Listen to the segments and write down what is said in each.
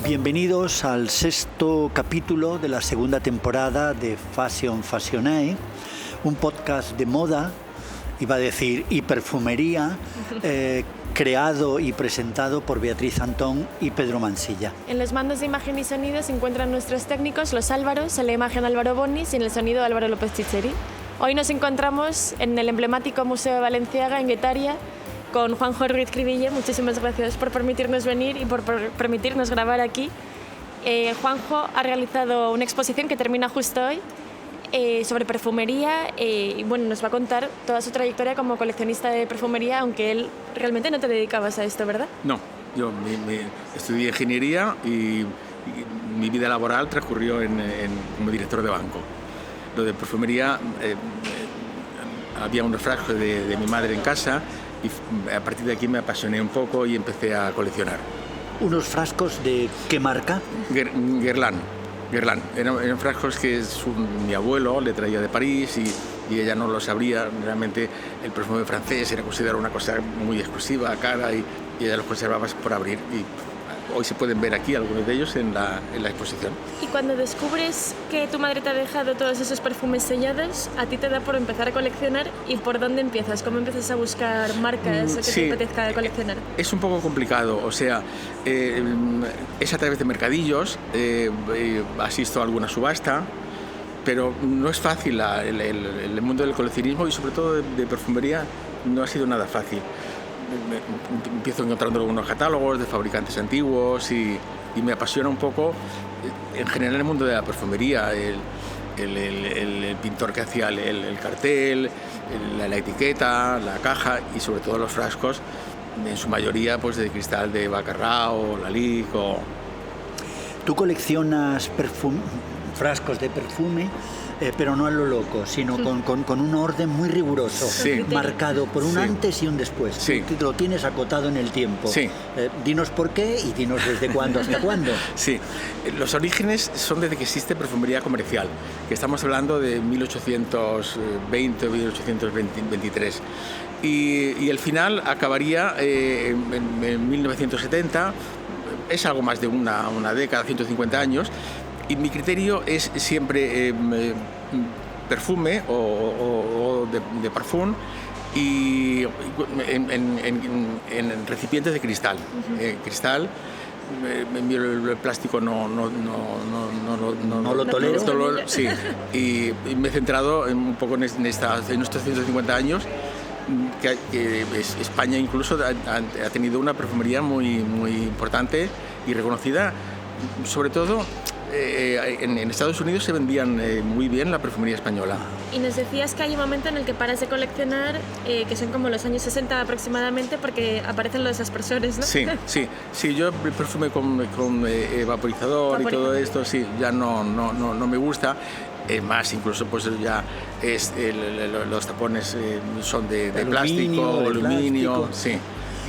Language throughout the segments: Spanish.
Bienvenidos al sexto capítulo de la segunda temporada de Fashion Fashionae, un podcast de moda, iba a decir, y perfumería, creado y presentado por Beatriz Antón y Pedro Mansilla. En los mandos de imagen y sonido se encuentran nuestros técnicos, los Álvaros, en la imagen Álvaro Bonis y en el sonido Álvaro López Chicheri. Hoy nos encontramos en el emblemático Museo de Balenciaga, en Guetaria, con Juanjo Ruiz Cribille. Muchísimas gracias por permitirnos venir y por permitirnos grabar aquí. Juanjo ha realizado una exposición que termina justo hoy sobre perfumería y bueno, nos va a contar toda su trayectoria como coleccionista de perfumería, aunque él realmente no te dedicabas a esto, ¿verdad? No, yo estudié ingeniería y mi vida laboral transcurrió como director de banco. Lo de perfumería, había unos frascos de mi madre en casa y a partir de aquí me apasioné un poco y empecé a coleccionar. ¿Unos frascos de qué marca? Guerlain. Eran frascos que mi abuelo le traía de París y ella no lo sabría. Realmente el perfume francés era considerado una cosa muy exclusiva, cara, y ella los conservaba por abrir. Y hoy se pueden ver aquí algunos de ellos en la exposición. Y cuando descubres que tu madre te ha dejado todos esos perfumes sellados, a ti te da por empezar a coleccionar. ¿Y por dónde empiezas? ¿Cómo empiezas a buscar marcas que te apetezca coleccionar? Es un poco complicado, o sea, es a través de mercadillos, asisto a alguna subasta, pero no es fácil. El mundo del coleccionismo y sobre todo de perfumería no ha sido nada fácil. Empiezo encontrando algunos catálogos de fabricantes antiguos y me apasiona un poco en general el mundo de la perfumería, el pintor que hacía el cartel, la etiqueta, la caja y sobre todo los frascos, en su mayoría pues de cristal de Baccarat o Lalique. Tú coleccionas frascos de perfume, pero no a lo loco, sino con un orden muy riguroso, marcado por un antes y un después. Sí. Lo tienes acotado en el tiempo. Sí. Dinos por qué y dinos desde cuándo hasta cuándo. Sí, los orígenes son desde que existe perfumería comercial, que estamos hablando de 1820 o 1823. Y el final acabaría en 1970, es algo más de una década, 150 años. Y mi criterio es siempre perfume o de parfum y en recipientes de cristal. Cristal, el plástico no lo tolero. Sí, y me he centrado un poco en estos 150 años que España incluso ha tenido una perfumería muy, muy importante y reconocida, sobre todo. En Estados Unidos se vendían muy bien la perfumería española. Y nos decías que hay un momento en el que paras de coleccionar, que son como los años 60 aproximadamente, porque aparecen los aspersores, ¿no? Sí, yo el perfume con vaporizador y todo esto, sí, ya no me gusta. Más, incluso pues ya los tapones son de plástico, aluminio, sí.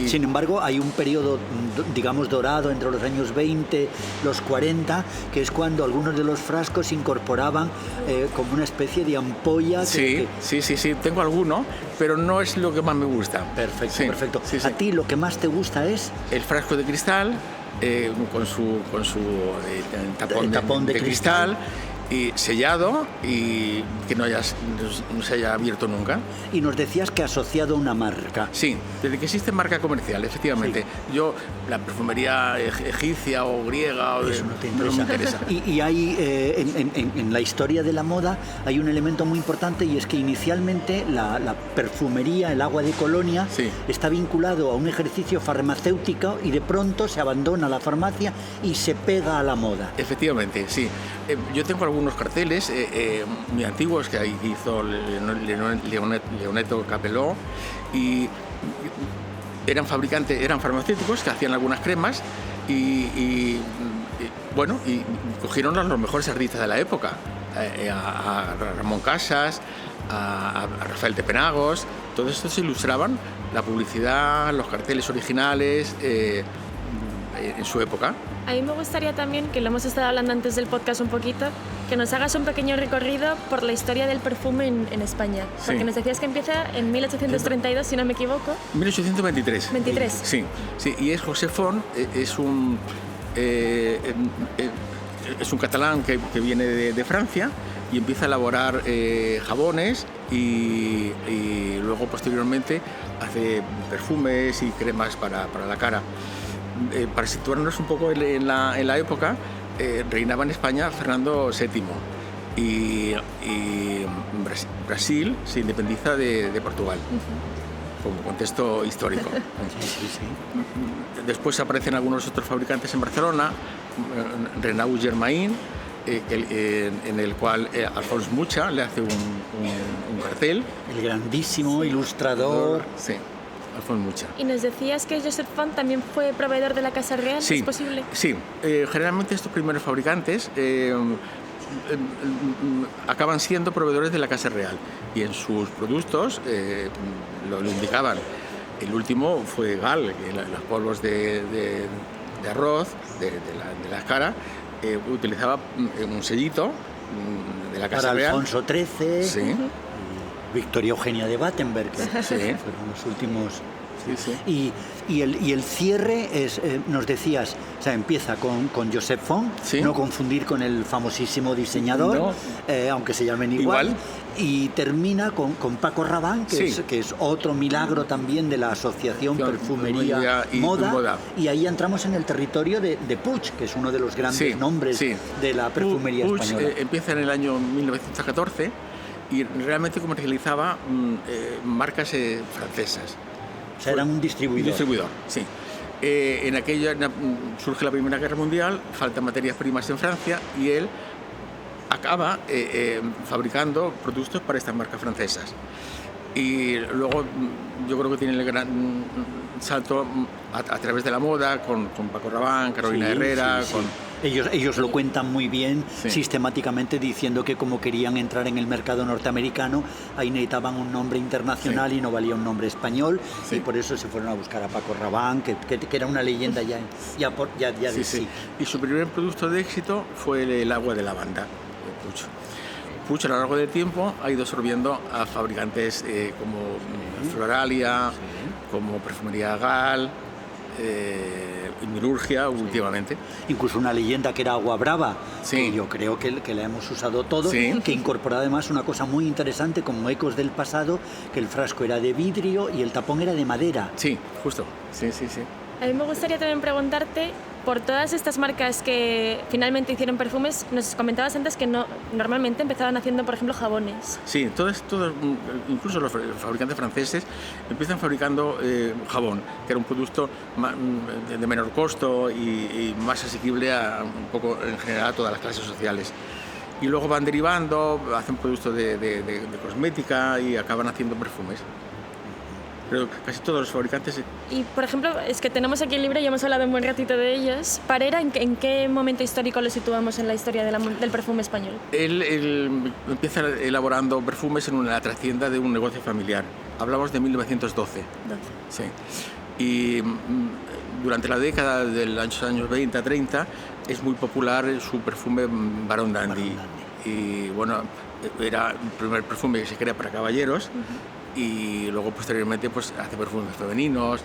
Sin embargo, hay un periodo, digamos, dorado entre los años 20, los 40, que es cuando algunos de los frascos incorporaban como una especie de ampolla. Sí, tengo alguno, pero no es lo que más me gusta. Perfecto. Sí. ¿A ti lo que más te gusta es? El frasco de cristal, con su tapón de cristal. Y sellado y que no se haya abierto nunca. Y nos decías que asociado a una marca. Sí, desde que existe marca comercial, efectivamente. Sí. Yo, la perfumería egipcia o griega, eso no me interesa. Y hay, en la historia de la moda, hay un elemento muy importante, y es que inicialmente la perfumería, el agua de colonia, está vinculado a un ejercicio farmacéutico y de pronto se abandona la farmacia y se pega a la moda. Efectivamente, sí. Yo tengo algunos carteles muy antiguos que hizo Leonetto Capello y eran farmacéuticos que hacían algunas cremas y cogieron a los mejores artistas de la época, a Ramón Casas, a Rafael de Penagos. Todos estos ilustraban la publicidad, los carteles originales en su época. A mí me gustaría también, que lo hemos estado hablando antes del podcast un poquito, que nos hagas un pequeño recorrido por la historia del perfume en España. Porque nos decías que empieza en 1832, si no me equivoco. 1823. 23. Sí. Y es José Font, es un es un catalán que viene de Francia y empieza a elaborar jabones y luego posteriormente hace perfumes y cremas para la cara. Para situarnos un poco en la época, reinaba en España Fernando VII y Brasil se independiza de Portugal, como contexto histórico. Después aparecen algunos otros fabricantes en Barcelona, Renault Germain, en el cual Alfons Mucha le hace un cartel. El grandísimo ilustrador. Sí, Alfons Mucha. Y nos decías que Josep Font también fue proveedor de la Casa Real, sí, ¿es posible? Sí, generalmente estos primeros fabricantes acaban siendo proveedores de la Casa Real y en sus productos lo indicaban. El último fue Gal, los polvos de arroz de la cara, utilizaba un sellito de la Casa Real. Para Alfonso XIII, sí. Victoria Eugenia de Battenberg, sí. Fueron los últimos. Sí, sí. Y el cierre es, nos decías, o sea, empieza con Josep Font, sí. No confundir con el famosísimo diseñador, no. Aunque se llamen igual. Y termina con Paco Rabanne, que es otro milagro también de la asociación Perfumería y Moda. Y ahí entramos en el territorio de Puig, que es uno de los grandes nombres de la perfumería española. Empieza en el año 1914 y realmente comercializaba marcas francesas. O sea, era un distribuidor. Un distribuidor, sí. En aquella surge la Primera Guerra Mundial, faltan materias primas en Francia y él acaba fabricando productos para estas marcas francesas. Y luego yo creo que tiene el gran salto a través de la moda con Paco Rabanne, Carolina Herrera. Sí. Ellos lo cuentan muy bien, sistemáticamente diciendo que como querían entrar en el mercado norteamericano, ahí necesitaban un nombre internacional y no valía un nombre español, y por eso se fueron a buscar a Paco Rabanne, que era una leyenda ya de sí. Y su primer producto de éxito fue el agua de lavanda. Puig a lo largo del tiempo ha ido absorbiendo a fabricantes como Floralia, como Perfumería Gal, Mirurgia últimamente. Incluso una leyenda que era Agua Brava, que yo creo que la hemos usado todos, que incorporaba además una cosa muy interesante como ecos del pasado, que el frasco era de vidrio y el tapón era de madera. Sí, justo, sí. A mí me gustaría también preguntarte, por todas estas marcas que finalmente hicieron perfumes, nos comentabas antes que normalmente empezaban haciendo, por ejemplo, jabones. Sí, todos, incluso los fabricantes franceses empiezan fabricando jabón, que era un producto de menor costo y más asequible un poco en general a todas las clases sociales. Y luego van derivando, hacen productos de cosmética y acaban haciendo perfumes. Pero casi todos los fabricantes... Y, por ejemplo, es que tenemos aquí el libro y hemos hablado un buen ratito de ellos. Parera, ¿en qué momento histórico lo situamos en la historia del perfume español? Él empieza elaborando perfumes en la trastienda de un negocio familiar. Hablamos de 1912. Sí. Y durante la década de los años 20 a 30 es muy popular su perfume Baron Dandy. Y, bueno, era el primer perfume que se crea para caballeros. Y luego posteriormente pues hace perfumes femeninos.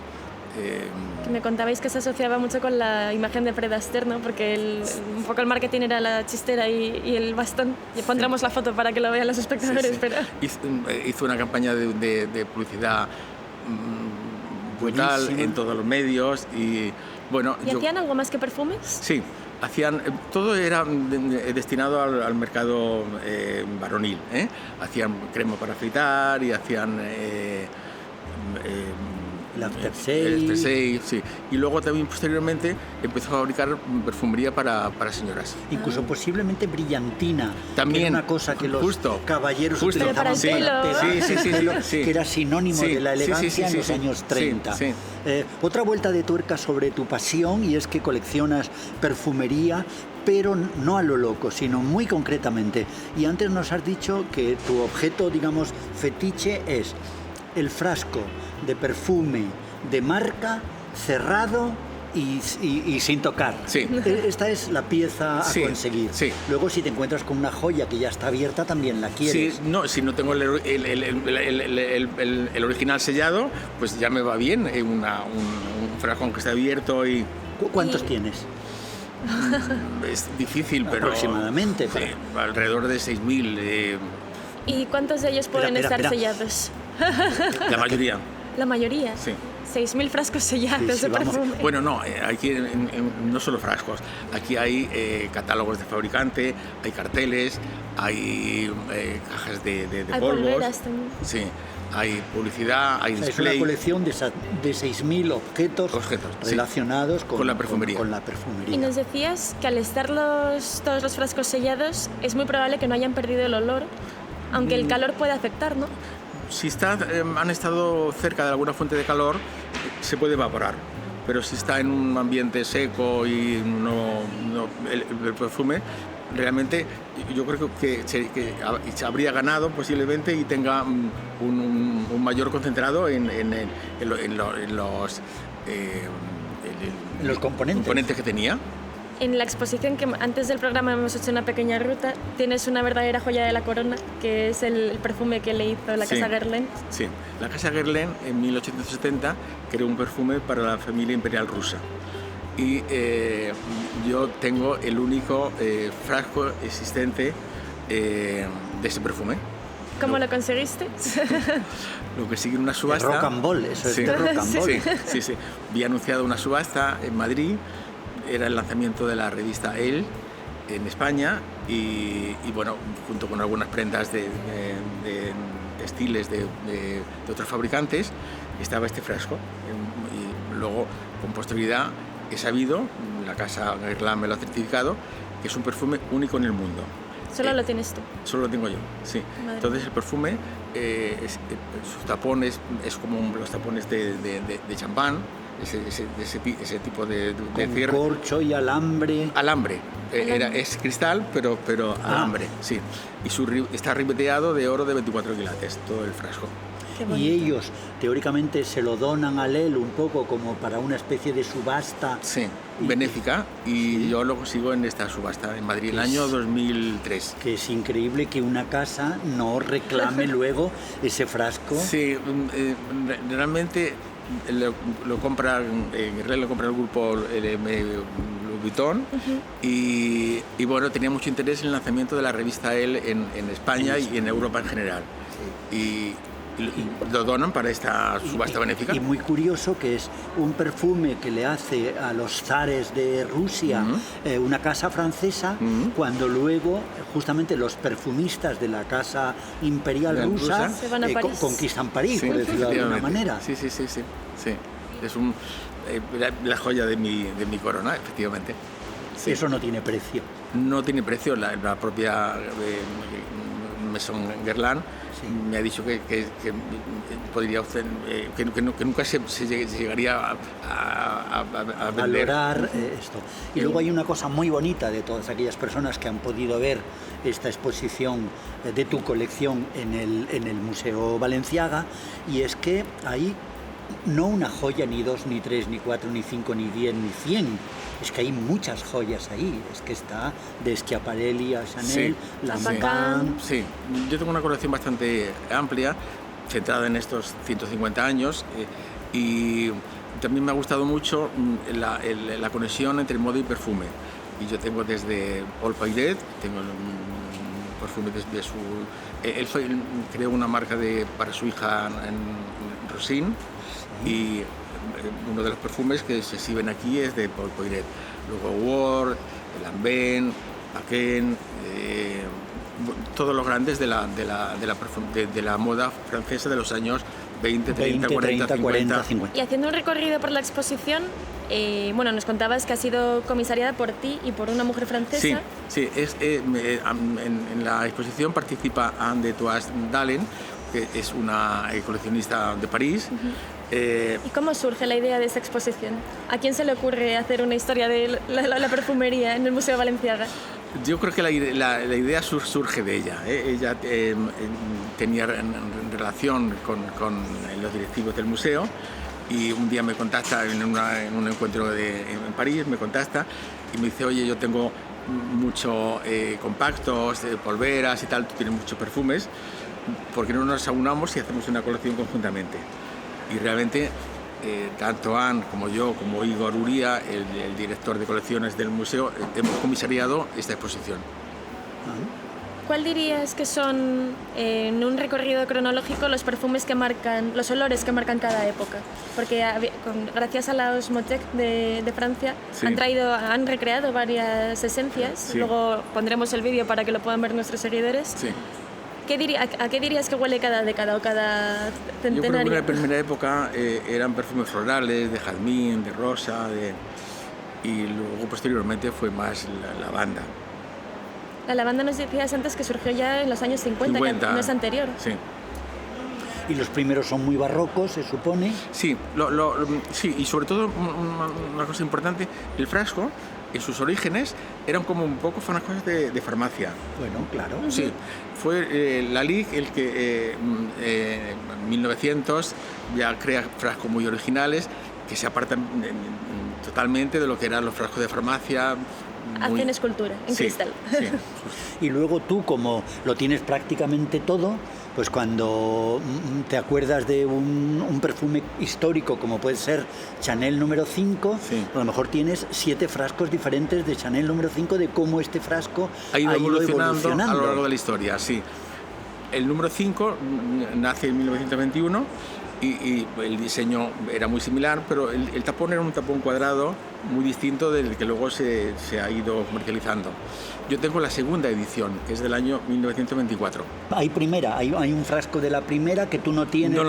Que me contabais que se asociaba mucho con la imagen de Fred Astaire, ¿no? Porque un poco el marketing era la chistera y el bastón. Y pondremos la foto para que lo vean los espectadores. Pero... Hizo una campaña de publicidad brutal en todos los medios y bueno. ¿Y hacían algo más que perfumes? Sí. Todo era destinado al mercado varonil. Hacían crema para afeitar y hacían el aftershave, sí. Y luego también posteriormente empezó a fabricar perfumería para señoras. Incluso posiblemente brillantina, también, que era una cosa que los caballeros utilizaban para el pelo. Que era sinónimo de la elegancia en los años 30. Otra vuelta de tuerca sobre tu pasión, y es que coleccionas perfumería, pero no a lo loco, sino muy concretamente. Y antes nos has dicho que tu objeto, digamos, fetiche es el frasco de perfume de marca cerrado y sin tocar. Sí. Esta es la pieza a conseguir. Sí. Luego, si te encuentras con una joya que ya está abierta, también la quieres. Sí, no, si no tengo el original sellado, pues ya me va bien un frasco que está abierto y... ¿Cuántos tienes? Es difícil, pero... Aproximadamente. Sí, alrededor de 6.000. ¿Y cuántos de ellos pueden estar sellados? La mayoría. ¿La mayoría? Sí. 6.000 frascos sellados de perfume. Bueno, no, aquí no solo frascos, aquí hay catálogos de fabricante, hay carteles, hay cajas de hay polvos. polveras también. Sí, hay publicidad, hay display. Es una colección de 6.000 objetos relacionados con la perfumería. Y nos decías que al estar todos los frascos sellados es muy probable que no hayan perdido el olor, aunque el calor puede afectar, ¿no? Si han estado cerca de alguna fuente de calor, se puede evaporar. Pero si está en un ambiente seco y el perfume, realmente yo creo que se habría ganado posiblemente y tenga un mayor concentrado en los componentes que tenía. En la exposición que antes del programa hemos hecho una pequeña ruta, tienes una verdadera joya de la corona, que es el perfume que le hizo la Casa Guerlain. Sí, la Casa Guerlain en 1870 creó un perfume para la familia imperial rusa. Y yo tengo el único frasco existente de ese perfume. ¿Cómo lo conseguiste? Lo conseguí en una subasta. De Rock and Roll, eso es de Rock and Roll. Sí. Vi anunciado una subasta en Madrid. Era el lanzamiento de la revista Elle en España y bueno, junto con algunas prendas de textiles de otros fabricantes, estaba este frasco. Y luego, con posterioridad, he sabido, la Casa Guerlain me lo ha certificado, que es un perfume único en el mundo. ¿Solo lo tienes tú? Solo lo tengo yo, sí. Madre. Entonces el perfume, sus tapones es como los tapones de champán, ese tipo de cierre. Corcho y alambre. Alambre. Es cristal, pero alambre, sí. Y está ribeteado de oro de 24 quilates, todo el frasco. Y ellos, teóricamente, se lo donan a él un poco como para una especie de subasta. Sí, benéfica. Y yo lo consigo en esta subasta en Madrid, el año 2003. Que es increíble que una casa no reclame luego ese frasco. Sí, realmente lo compra el grupo Louis Vuitton. Y bueno, tenía mucho interés en el lanzamiento de la revista Elle en España y en Europa en general. Y lo donan para esta subasta benéfica. Y muy curioso que es un perfume que le hace a los zares de Rusia una casa francesa, cuando luego justamente los perfumistas de la casa imperial rusa se van a París. Conquistan París, por decirlo de alguna manera. Sí. Es la joya de mi corona, efectivamente. Sí. Eso no tiene precio. No tiene precio. La propia Maison Guerlain me ha dicho que podría que nunca se llegaría a valorar esto. Y luego hay una cosa muy bonita de todas aquellas personas que han podido ver esta exposición de tu colección en el Museo Balenciaga, y es que hay no una joya, ni dos, ni tres, ni cuatro, ni cinco, ni 10, ni 100. Es que hay muchas joyas ahí. Es que está de Schiaparelli a Chanel, Lanvin. Sí, yo tengo una colección bastante amplia, centrada en estos 150 años, y también me ha gustado mucho la conexión entre moda y perfume. Y yo tengo desde Paul Poiret, tengo perfume desde su... Él creó una marca para su hija en Rosin, y uno de los perfumes que se exhiben aquí es de Paul Poiret. Luego Ward, Lanvin, Paquin, todos los grandes de la moda francesa de los años 20, 30, 40, 50. Y haciendo un recorrido por la exposición, nos contabas que ha sido comisariada por ti y por una mujer francesa. Sí, en la exposición participa Anne de Toise-Dalen, que es una coleccionista de París. ¿Y cómo surge la idea de esa exposición? ¿A quién se le ocurre hacer una historia de la perfumería en el Museo Balenciaga? Yo creo que la idea surge de ella. Ella tenía relación con los directivos del museo, y un día me contacta en un encuentro en París, me contacta y me dice: oye, yo tengo muchos compactos, polveras y tal, tú tienes muchos perfumes, ¿por qué no nos aunamos y hacemos una colección conjuntamente? Y realmente tanto Anne como yo, como Igor Uría, el director de colecciones del museo, hemos comisariado esta exposición. ¿Cuál dirías que son, en un recorrido cronológico, los perfumes que marcan, los olores que marcan cada época? Porque gracias a la Osmothèque de Francia han recreado varias esencias. Luego pondremos el vídeo para que lo puedan ver nuestros seguidores. ¿A qué dirías que huele cada década o cada centenario? Yo creo que en la primera época eran perfumes florales, de jazmín, de rosa, y luego posteriormente fue más la lavanda. La lavanda nos decías antes que surgió ya en los años 50, que no es anterior. Sí. Y los primeros son muy barrocos, se supone. Sí, sí, y sobre todo una cosa importante, el frasco en sus orígenes eran como un poco frascos de farmacia. Bueno, claro. Sí, fue Lalique el que en 1900 ya crea frascos muy originales que se apartan totalmente de lo que eran los frascos de farmacia. Hacen escultura en cristal. Sí. Y luego tú, como lo tienes prácticamente todo, pues cuando te acuerdas de un perfume histórico como puede ser Chanel número 5, a lo mejor tienes 7 frascos diferentes de Chanel número 5 de cómo este frasco ha ido evolucionando a lo largo de la historia. Sí. El número 5 nace en 1921 y el diseño era muy similar, pero el tapón era un tapón cuadrado muy distinto del que luego se ha ido comercializando. Yo tengo la segunda edición, que es del año 1924. Hay un frasco de la primera que tú no tienes,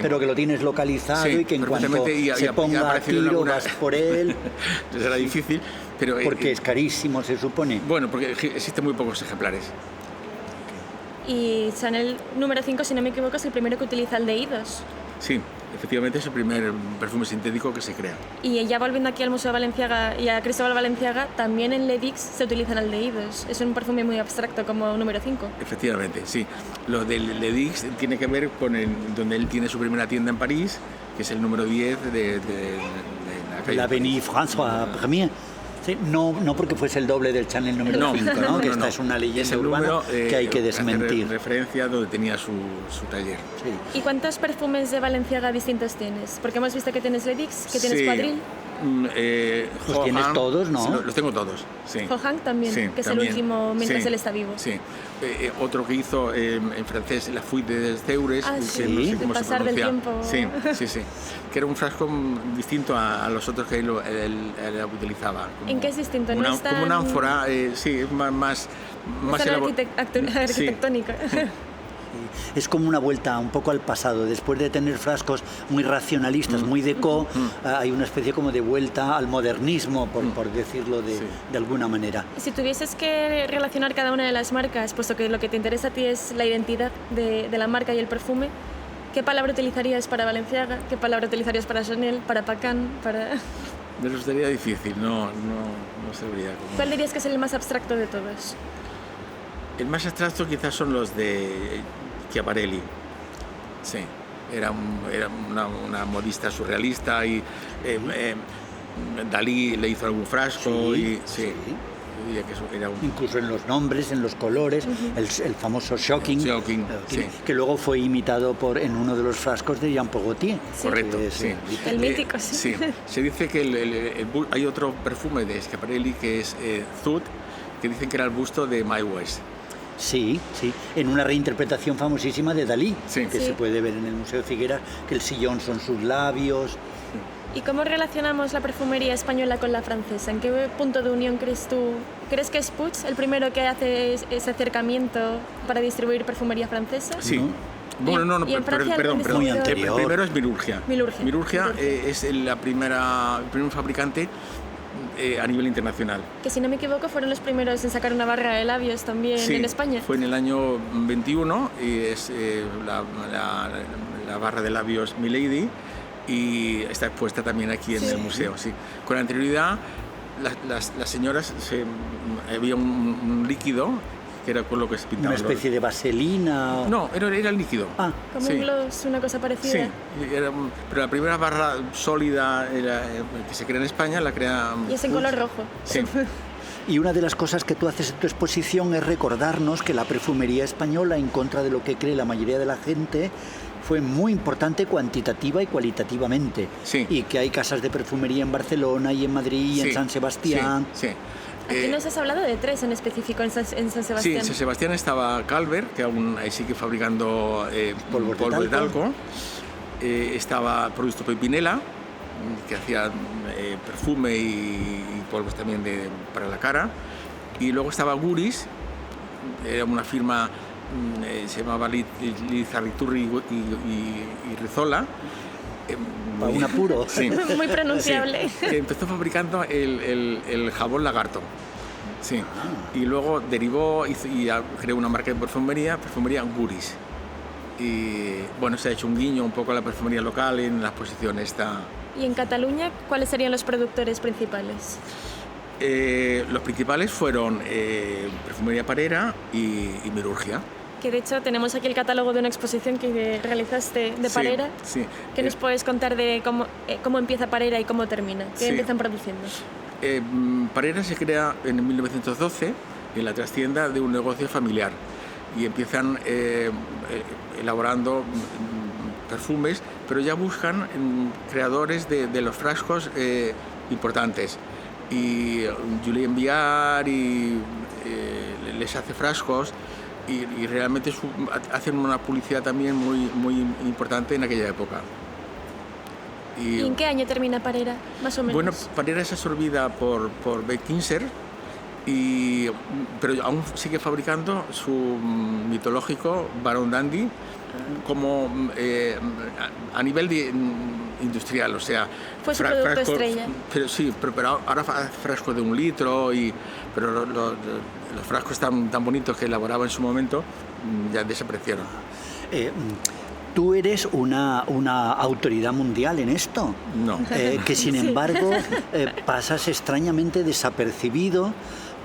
pero que lo tienes localizado y que en cuanto se ponga a tiro vas por él. Será difícil, pero... Porque es carísimo, se supone. Bueno, porque existen muy pocos ejemplares. Y Chanel número 5, si no me equivoco, es el primero que utiliza aldehídos. Sí, efectivamente es el primer perfume sintético que se crea. Y ya volviendo aquí al Museo de Balenciaga y a Cristóbal Balenciaga, también en L'Edix se utilizan aldehídos. Es un perfume muy abstracto como número 5. Efectivamente, sí. Lo del L'Edix tiene que ver con donde él tiene su primera tienda en París, que es el número 10 de la calle. La Avenue François Premier. Sí, no porque fuese el doble del Chanel número 5, ¿no? Que esta es una leyenda urbana que hay que desmentir. Hace referencia donde tenía su taller. Sí. ¿Y cuántos perfumes de Balenciaga distintos tienes? Porque hemos visto que tienes L'Edix, que tienes Quadrille. Los tienes todos, ¿no? Los tengo todos, sí. Hohang también, que es el último mientras él está vivo. Sí. Otro que hizo en francés, La Fuite des Teures, que no sé cómo se pronuncia. Del tiempo. Sí. Que era un frasco distinto a los otros que él utilizaba. ¿En qué es distinto? Como una ánfora, sí, más arquitectónica. Es como una vuelta un poco al pasado. Después de tener frascos muy racionalistas, muy déco, hay una especie como de vuelta al modernismo, por decirlo de alguna manera. Si tuvieses que relacionar cada una de las marcas, puesto que lo que te interesa a ti es la identidad de la marca y el perfume, ¿qué palabra utilizarías para Balenciaga? ¿Qué palabra utilizarías para Chanel? ¿Para Pacan? Me resultaría difícil, no sabría cómo. ¿Cuál dirías que es el más abstracto de todos? El más abstracto quizás son los de Schiaparelli. Sí, era una modista surrealista y Dalí le hizo algún frasco y diría que era incluso en los nombres, en los colores, el famoso Shocking, que luego fue imitado en uno de los frascos de Jean Paul Gaultier. Correcto, sí. El mítico, sí. Se dice que hay otro perfume de Schiaparelli que es Zoot, que dicen que era el busto de Mae West. Sí, en una reinterpretación famosísima de Dalí, que se puede ver en el Museo de Figueras, que el sillón son sus labios. ¿Y cómo relacionamos la perfumería española con la francesa? ¿En qué punto de unión crees tú? ¿Crees que es Puig el primero que hace ese acercamiento para distribuir perfumería francesa? Sí. Bueno, perdón. Primero es Milurgia. Milurgia es el primer fabricante a nivel internacional. Que si no me equivoco fueron los primeros en sacar una barra de labios también en España. Fue en el año 21 y es la barra de labios Milady y está expuesta también aquí en el museo. Sí. Con anterioridad las señoras había un líquido que era con lo que se pintaba. ¿Una especie de vaselina? No, era el líquido. Como un gloss, una cosa parecida. Sí, pero la primera barra sólida que se crea en España la crea... Y es en color rojo. Sí. Y una de las cosas que tú haces en tu exposición es recordarnos que la perfumería española, en contra de lo que cree la mayoría de la gente, fue muy importante cuantitativa y cualitativamente. Sí. Y que hay casas de perfumería en Barcelona y en Madrid y en San Sebastián. Sí. Aquí nos has hablado de 3 en específico en San Sebastián. Sí, en San Sebastián estaba Calver, que aún sigue fabricando polvo de talco. Estaba Producto Pepinela, que hacía perfume y polvos también para la cara. Y luego estaba Guris, era una firma, se llamaba Lizarriturri y Rizola. Para un apuro. Sí. Muy pronunciable. Sí, que empezó fabricando el jabón Lagarto. Sí. Y luego derivó y creó una marca de perfumería Guris. Y bueno, se ha hecho un guiño un poco a la perfumería local en la exposición esta. ¿Y en Cataluña cuáles serían los productores principales? Los principales fueron Perfumería Parera y Mirurgia. Que de hecho tenemos aquí el catálogo de una exposición que realizaste de Parera. Sí. ¿Qué nos puedes contar de cómo empieza Parera y cómo termina? ¿Qué empiezan produciendo? Parera se crea en 1912 en la trastienda de un negocio familiar y empiezan elaborando perfumes, pero ya buscan creadores de los frascos importantes. Y Julien Viard les hace frascos y realmente hacen una publicidad también muy importante en aquella época. ¿Y en qué año termina Parera, más o menos? Bueno, Parera es absorbida por Beckinser, pero aún sigue fabricando su mitológico Baron Dandy como a nivel industrial, o sea... Fue su producto estrella. Pero sí, pero ahora hace frascos de 1 litro, pero los frascos tan bonitos que elaboraba en su momento ya desaparecieron. ¿Tú eres una autoridad mundial en esto? No. Que sin embargo pasas extrañamente desapercibido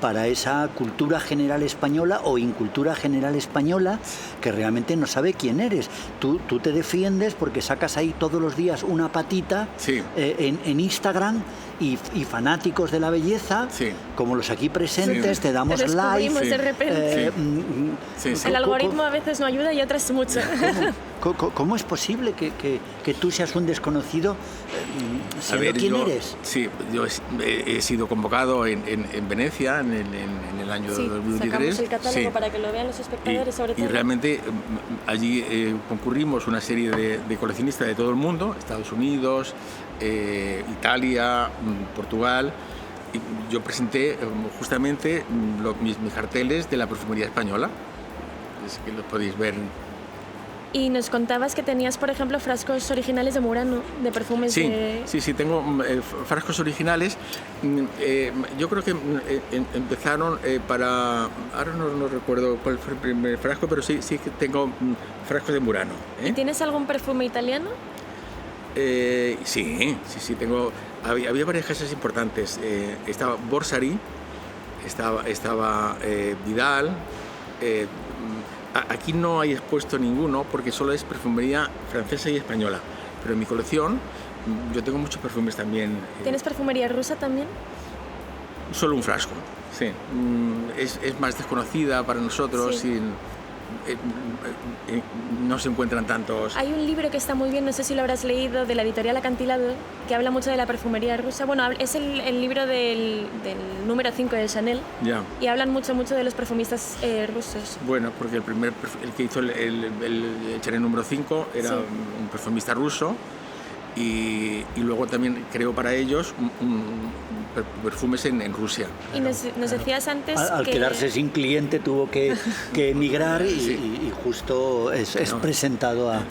para esa cultura general española o incultura general española que realmente no sabe quién eres. Tú te defiendes porque sacas ahí todos los días una patita en Instagram y fanáticos de la belleza, como los aquí presentes, te damos like. De repente. El algoritmo a veces no ayuda y otras mucho. ¿Cómo es posible que tú seas un desconocido siendo quién eres? Sí, yo he sido convocado en Venecia en el año 2023. Sacamos el catálogo para que lo vean los espectadores, sobre todo. Y realmente allí concurrimos una serie de coleccionistas de todo el mundo, Estados Unidos, Italia, Portugal. Y yo presenté justamente mis carteles de la perfumería española, es que los podéis ver. Y nos contabas que tenías, por ejemplo, frascos originales de Murano, de perfumes Sí, tengo frascos originales. Yo creo que empezaron para... Ahora no recuerdo cuál fue el primer frasco, pero sí que tengo frascos de Murano. ¿Y tienes algún perfume italiano? Sí, tengo... Había varias casas importantes. Estaba Borsari, estaba Vidal... Aquí no hay expuesto ninguno porque solo es perfumería francesa y española, pero en mi colección yo tengo muchos perfumes también. ¿Tienes perfumería rusa también? Solo un frasco, sí. Es más desconocida para nosotros y no se encuentran tantos. Hay un libro que está muy bien, no sé si lo habrás leído, de la editorial Acantilado, que habla mucho de la perfumería rusa. Bueno, es el libro del número 5 de Chanel. Ya. Y hablan mucho de los perfumistas rusos. Bueno, porque el que hizo el Chanel número 5 era un perfumista ruso y luego también creó para ellos perfumes en Rusia. Y nos decías antes al que... quedarse sin cliente tuvo que emigrar y justo es presentado a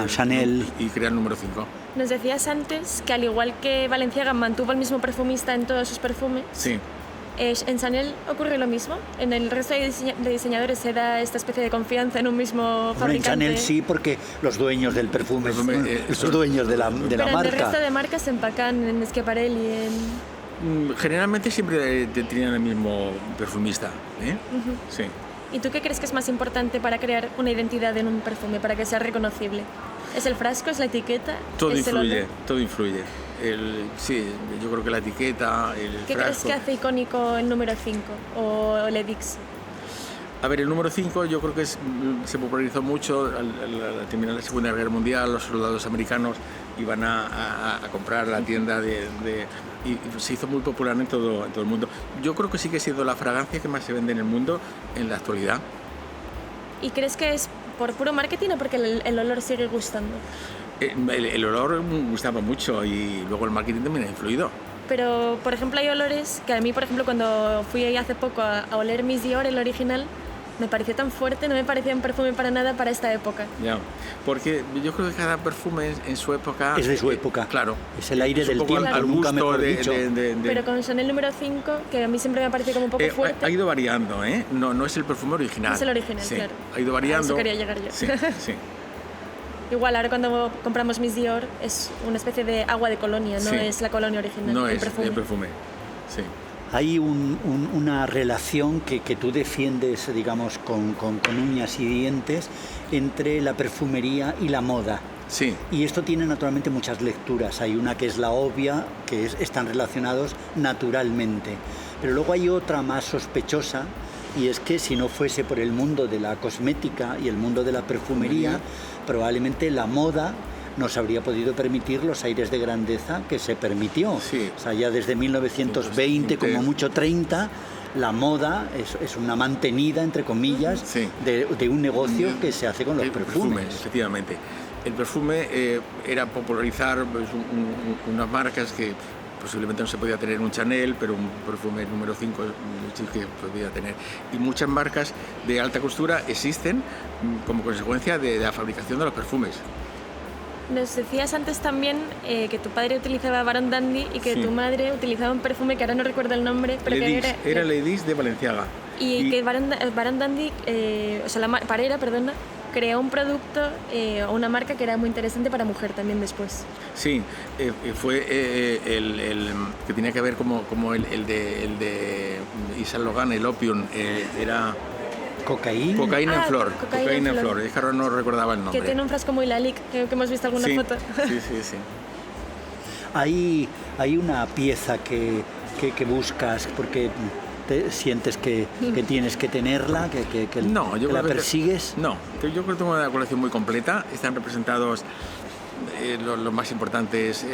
Chanel. Y crea el número 5. Nos decías antes que al igual que Balenciaga mantuvo el mismo perfumista en todos sus perfumes, en Chanel ocurre lo mismo. En el resto de diseñadores se da esta especie de confianza en un mismo fabricante. En Chanel sí, porque los dueños del perfume son dueños de la marca. Pero en el resto de marcas, en Pacan, en Schiaparelli, generalmente siempre tenían el mismo perfumista. Sí. ¿Y tú qué crees que es más importante para crear una identidad en un perfume, para que sea reconocible? ¿Es el frasco? ¿Es la etiqueta? Todo influye. Sí, yo creo que la etiqueta, el ¿Qué frasco... crees que hace icónico el número 5 o el Edix? A ver, el número 5 yo creo que se popularizó mucho al terminar la Segunda Guerra Mundial. Los soldados americanos iban a comprar la tienda y se hizo muy popular en todo el mundo. Yo creo que sigue siendo la fragancia que más se vende en el mundo en la actualidad. ¿Y crees que es por puro marketing o porque el olor sigue gustando? El olor gustaba mucho y luego el marketing también ha influido. Pero, por ejemplo, hay olores que a mí, por ejemplo, cuando fui ahí hace poco a oler Miss Dior, el original, me pareció tan fuerte, no me parecía un perfume para nada para esta época. Ya, porque yo creo que cada perfume en su época... Es de su época. Claro. Es el aire del tiempo, al nunca gusto mejor dicho. Pero con Chanel número 5, que a mí siempre me ha parecido como un poco fuerte... Ha ido variando, ¿eh? No es el perfume original. No es el original, sí, claro. Ha ido variando. A eso quería llegar yo. Sí, sí. Igual, ahora cuando compramos Miss Dior es una especie de agua de colonia, no es la colonia original. No el es perfume. el perfume, sí. Hay una relación que tú defiendes, digamos, con uñas y dientes entre la perfumería y la moda. Sí. Y esto tiene naturalmente muchas lecturas. Hay una que es la obvia, que están relacionados naturalmente. Pero luego hay otra más sospechosa, y es que si no fuese por el mundo de la cosmética y el mundo de la perfumería, probablemente la moda nos habría podido permitir los aires de grandeza que se permitió. Sí. O sea, ya desde 1920, como mucho 30, la moda es una mantenida, entre comillas, sí, de un negocio que se hace con los perfumes. Efectivamente. El perfume era popularizar pues, unas marcas que posiblemente no se podía tener un Chanel, pero un perfume número 5 sí que podía tener. Y muchas marcas de alta costura existen como consecuencia de la fabricación de los perfumes. Nos decías antes también que tu padre utilizaba Baron Dandy y que tu madre utilizaba un perfume que ahora no recuerdo el nombre, pero Ledis, que era Ledis de Balenciaga. Y que Baron Dandy, o sea, la Parera, perdona, creó un producto o una marca que era muy interesante para mujer también después. Sí, fue el que tenía que ver como el de Yves Saint Laurent, el Opium, era... Cocaína. Cocaína en flor. Cocaína en flor. Es que ahora no recordaba el nombre. Que tiene un frasco muy lalique, que hemos visto alguna foto. Sí. Hay una pieza que buscas porque sientes que tienes que tenerla, que la persigues. No, yo creo que tengo una colección muy completa. Están representados los más importantes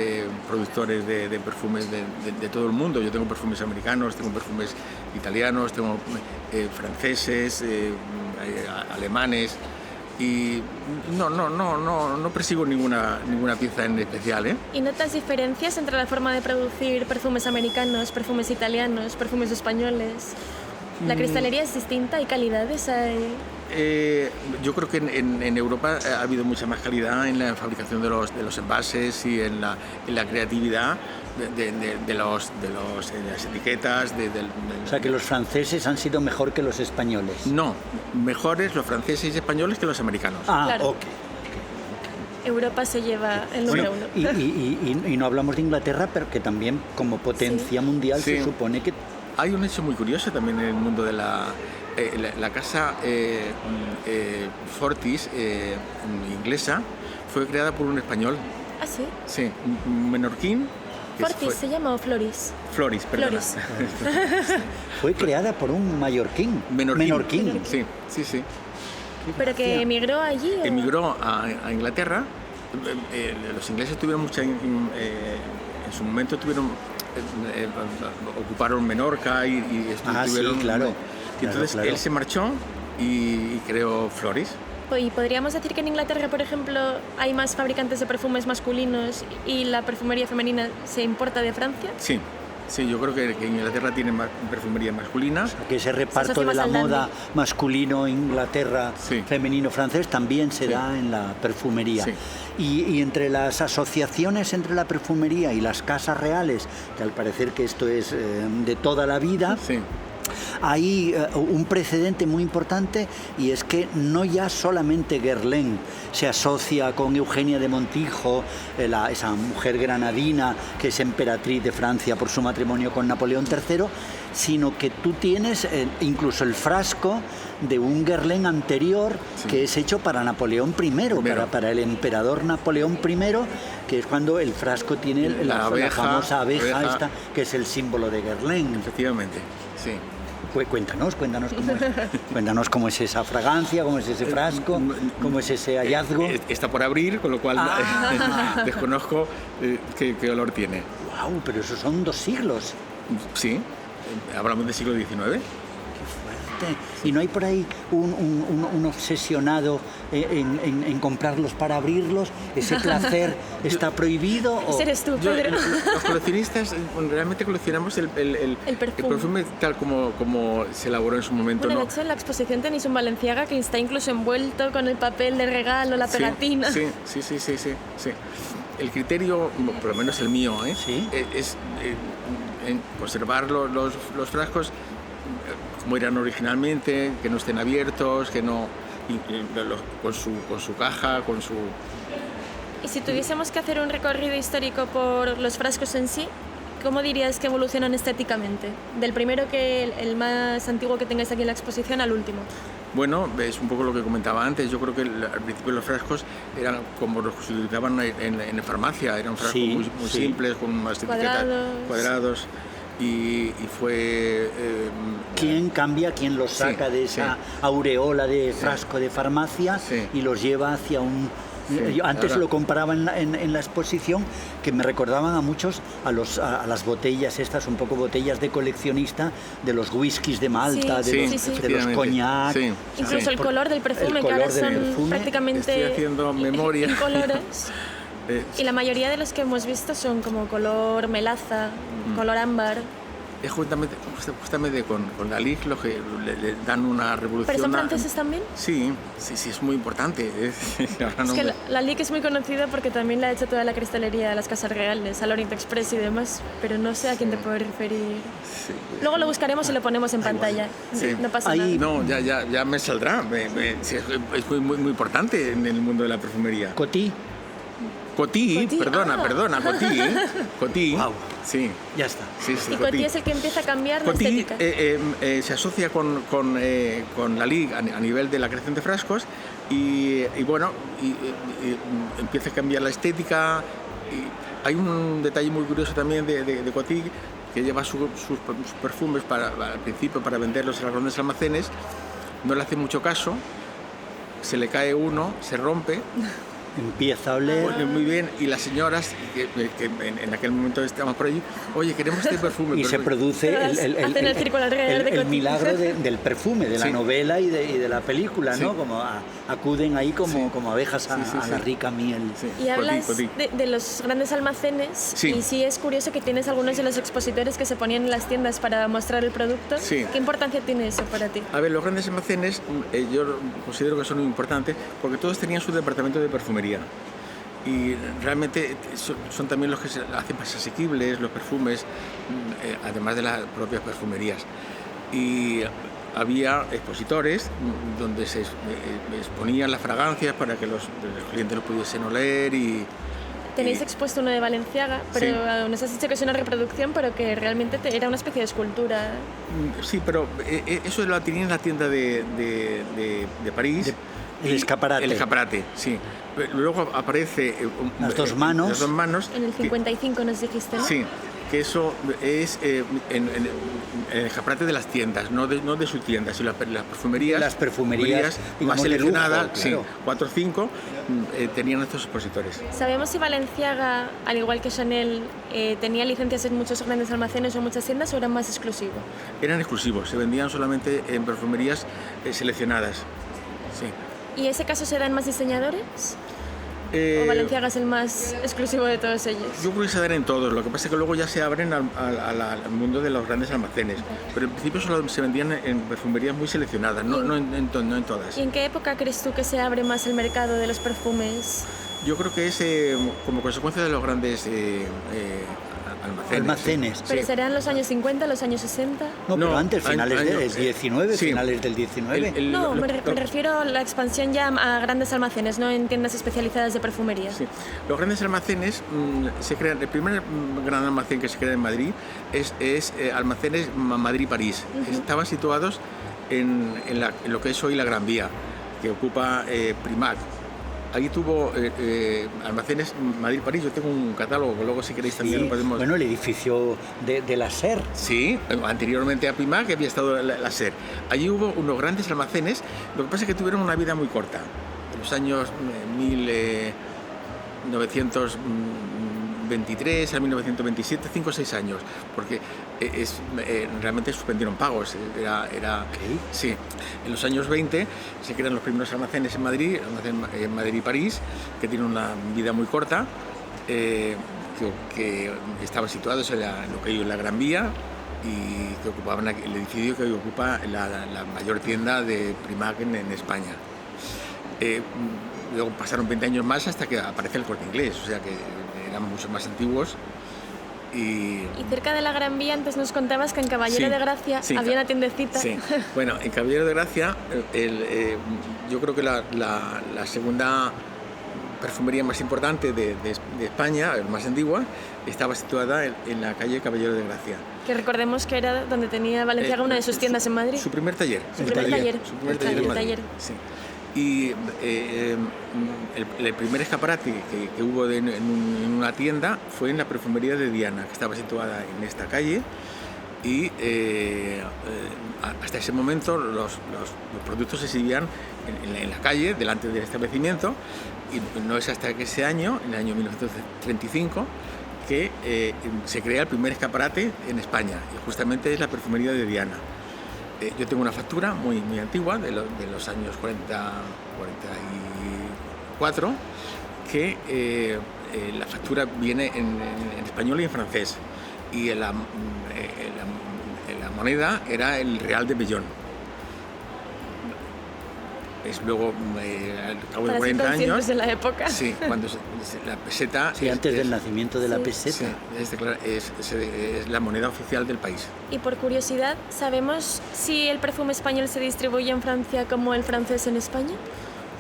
productores de perfumes de todo el mundo. Yo tengo perfumes americanos, tengo perfumes italianos, tengo franceses, alemanes y no persigo ninguna pieza en especial, ¿eh? ¿Y notas diferencias entre la forma de producir perfumes americanos, perfumes italianos, perfumes españoles? ¿La cristalería es distinta? ¿Hay calidades? Yo creo que en Europa ha habido mucha más calidad en la fabricación de los envases y en la creatividad de las etiquetas. O sea, que los franceses han sido mejor que los españoles. No, mejores los franceses y españoles que los americanos. Ah, claro. ok. Europa se lleva el número uno. Y no hablamos de Inglaterra, pero que también como potencia mundial se supone que... Hay un hecho muy curioso también en el mundo de la casa Fortis inglesa fue creada por un español. ¿Ah, sí? Sí, un menorquín. ¿Fortis se llama o Floris? Floris, perdona. Floris. Fue creada por un mallorquín. Menorquín. Sí. ¿Pero que emigró allí? Emigró a Inglaterra. Los ingleses tuvieron mucha... en su momento ocuparon Menorca y estuvieron... Sí, claro. Y entonces él se marchó y creó Floris. ¿Y podríamos decir que en Inglaterra, por ejemplo, hay más fabricantes de perfumes masculinos y la perfumería femenina se importa de Francia? Sí, yo creo que Inglaterra tiene más perfumería masculina. O sea, que ese reparto de la moda masculino, Inglaterra, femenino, francés, también se da en la perfumería. Sí. Y entre las asociaciones entre la perfumería y las casas reales, que al parecer que esto es de toda la vida... Sí. Hay un precedente muy importante y es que no ya solamente Guerlain se asocia con Eugenia de Montijo, esa mujer granadina que es emperatriz de Francia por su matrimonio con Napoleón III, sino que tú tienes incluso el frasco de un Guerlain anterior que es hecho para Napoleón I, para el emperador Napoleón I, que es cuando el frasco tiene la famosa abeja esta, que es el símbolo de Guerlain. Efectivamente, sí. Cuéntanos cómo es. Cuéntanos cómo es esa fragancia, cómo es ese frasco, cómo es ese hallazgo. Está por abrir, con lo cual desconozco qué olor tiene. ¡Wow! Pero esos son 2 siglos. Sí, hablamos del siglo XIX. ¿Y no hay por ahí un obsesionado en comprarlos para abrirlos? ¿Ese placer está prohibido? Ese eres tú, Pedro. Los coleccionistas realmente coleccionamos el perfume tal como se elaboró en su momento. Bueno, ¿no? de hecho, en la exposición tenéis un Balenciaga que está incluso envuelto con el papel de regalo, la pegatina. Sí. El criterio, por lo menos el mío, ¿Sí? es en conservar los frascos como eran originalmente, que no estén abiertos, que no con su caja, con su... Y si tuviésemos que hacer un recorrido histórico por los frascos en sí, ¿cómo dirías que evolucionan estéticamente? Del primero el más antiguo que tengáis aquí en la exposición al último. Bueno, es un poco lo que comentaba antes. Yo creo que al principio los frascos eran como los que se utilizaban en la farmacia, eran frascos muy simples, con unas etiquetas cuadrados. Y fue... ¿Quién cambia, los saca de esa aureola de frasco de farmacia y los lleva hacia un... Yo antes lo comparaba en la exposición, que me recordaban a muchos a las botellas estas, un poco botellas de coleccionista, de los whiskies de Malta, de los coñac. Incluso el color del perfume, que ahora son prácticamente Estoy haciendo memoria. incolores. Y la mayoría de los que hemos visto son como color melaza, color ámbar. Es justamente con la Ligue lo que le dan una revolución. ¿Pero son franceses también? Sí, es muy importante. Es que la Ligue es muy conocida porque también la ha hecho toda la cristalería de las casas reales, al Orient Express y demás, pero no sé a quién te puedo referir. Luego lo buscaremos y lo ponemos en pantalla. No pasa nada. No, ya me saldrá. Es muy importante en el mundo de la perfumería. Coty, perdona, Coty. Wow. Sí. Ya está. Sí, y Coty es el que empieza a cambiar la estética. Se asocia con la Ligue a nivel de la creación de frascos y empieza a cambiar la estética. Y hay un detalle muy curioso también de Coty, que lleva sus perfumes al principio para venderlos en los grandes almacenes. No le hace mucho caso, se le cae uno, se rompe. Empieza a oler. Huele muy bien, y las señoras que en aquel momento estábamos por allí, oye, queremos este perfume. Y se produce el milagro del perfume, de la novela y de la película, ¿no? Como acuden ahí como abejas a la rica miel. Y hablas de los grandes almacenes, y sí es curioso que tienes algunos de los expositores que se ponían en las tiendas para mostrar el producto. ¿Qué importancia tiene eso para ti? A ver, los grandes almacenes yo considero que son muy importantes porque todos tenían su departamento de perfumería. Y realmente son también los que se hacen más asequibles los perfumes, además de las propias perfumerías. Y había expositores donde se exponían las fragancias para que los clientes lo pudiesen oler. Tenéis expuesto uno de Balenciaga, pero nos has dicho que es una reproducción, pero que realmente era una especie de escultura. Sí, pero eso lo tenía en la tienda de París. El escaparate. El escaparate, sí. Luego aparece las dos manos. En el 55 nos dijiste, ¿no? Sí, que eso es en el escaparate de las tiendas, no de su tienda, sino las perfumerías. Las perfumerías más seleccionadas, claro. 4 o 5, tenían estos expositores. ¿Sabemos si Balenciaga, al igual que Chanel, tenía licencias en muchos grandes almacenes o muchas tiendas, o eran más exclusivos? Eran exclusivos, se vendían solamente en perfumerías seleccionadas. Sí. ¿Y ese caso se da en más diseñadores? ¿O Balenciaga es el más exclusivo de todos ellos? Yo creo que se dan en todos, lo que pasa es que luego ya se abren al mundo de los grandes almacenes, pero en principio solo se vendían en perfumerías muy seleccionadas, no en todas. ¿Y en qué época crees tú que se abre más el mercado de los perfumes? Yo creo que es como consecuencia de los grandes almacenes. ¿Pero serán los años 50, los años 60? No, pero antes, finales del 19, finales del 19. Me refiero a la expansión ya a grandes almacenes, no en tiendas especializadas de perfumería. Sí. Los grandes almacenes se crean, el primer gran almacén que se crea en Madrid es Almacenes Madrid-París. Estaban situados en lo que es hoy la Gran Vía, que ocupa Primac. Ahí tuvo almacenes Madrid-París. Yo tengo un catálogo, luego si queréis también lo podemos... Bueno, el edificio de la SER. Sí, anteriormente a Primark había estado la SER. Allí hubo unos grandes almacenes, lo que pasa es que tuvieron una vida muy corta. En los años 1923 a 1927, 5 o 6 años, porque realmente suspendieron pagos. Okay. Sí, en los años 20 se crean los primeros almacenes en Madrid, en Madrid y París, que tienen una vida muy corta, que estaban situados en lo que hoy es la Gran Vía y que ocupaban el edificio que hoy ocupa la mayor tienda de Primark en España. Luego pasaron 20 años más hasta que aparece el Corte Inglés, o sea que eran mucho más antiguos. Y cerca de la Gran Vía, antes nos contabas que en Caballero de Gracia había una tiendecita. Sí, bueno, en Caballero de Gracia, yo creo que la segunda perfumería más importante de España, más antigua, estaba situada en la calle Caballero de Gracia. Que recordemos que era donde tenía Balenciaga una de sus tiendas en Madrid. Su primer taller. Su primer taller en Madrid. Sí. Y el primer escaparate que hubo en una tienda fue en la perfumería de Diana, que estaba situada en esta calle, y hasta ese momento los productos se exhibían en la calle, delante del establecimiento, y no es hasta que ese año, en el año 1935, que se crea el primer escaparate en España, y justamente es la perfumería de Diana. Yo tengo una factura muy antigua, de los años 44, que la factura viene en español y en francés, y la moneda era el real de Bellón. Es luego, al cabo de 40 años... de la época. Sí, cuando la peseta... Sí, antes del nacimiento de la peseta. Sí, es la moneda oficial del país. Y por curiosidad, ¿sabemos si el perfume español se distribuye en Francia como el francés en España?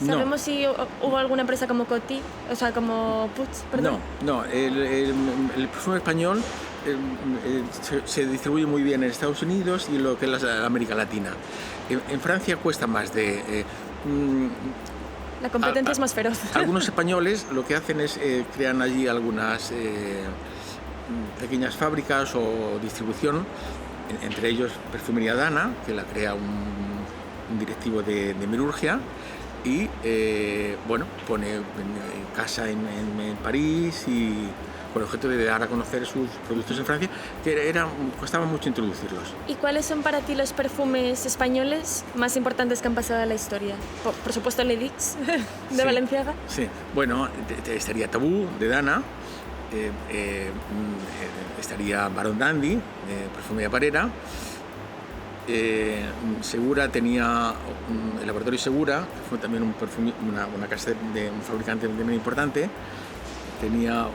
¿Sabemos si hubo alguna empresa como Coty, o sea, como Puig, perdón? No, el perfume español se distribuye muy bien en Estados Unidos y en lo que es la América Latina. En Francia cuesta más la competencia es más feroz. Algunos españoles lo que hacen es crean allí algunas pequeñas fábricas o distribución, entre ellos Perfumería Dana, que la crea un directivo de Menurgia, y pone casa en París y con el objeto de dar a conocer sus productos en Francia, que costaba mucho introducirlos. ¿Y cuáles son para ti los perfumes españoles más importantes que han pasado en la historia? Por supuesto, el Edix de Balenciaga. Sí, bueno, estaría Tabú de Dana, estaría Baron Dandy de Perfumería Parera. Segura tenía el laboratorio Segura, que fue también una casa de un fabricante muy importante. Tenía